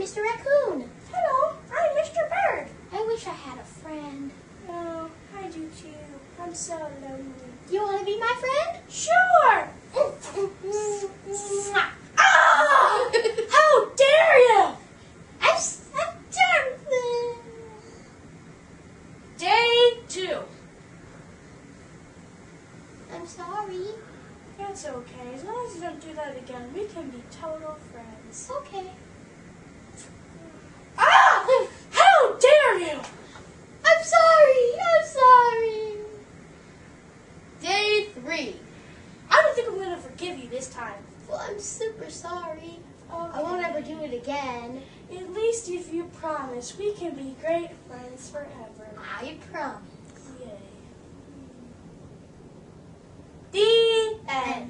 Mr. Raccoon. Hello, I'm Mr. Bird. I wish I had a friend. Oh, I do too. I'm so lonely. You want to be my friend? Sure! Ah! How dare you! I'm done. Day 2. I'm sorry. That's okay. As long as you don't do that again, we can be total friends. Okay. Ah! How dare you! I'm sorry. I'm sorry. Day 3. I don't think I'm going to forgive you this time. Well, I'm super sorry. Okay. I won't ever do it again. At least if you promise, we can be great friends forever. I promise. Yay. The end.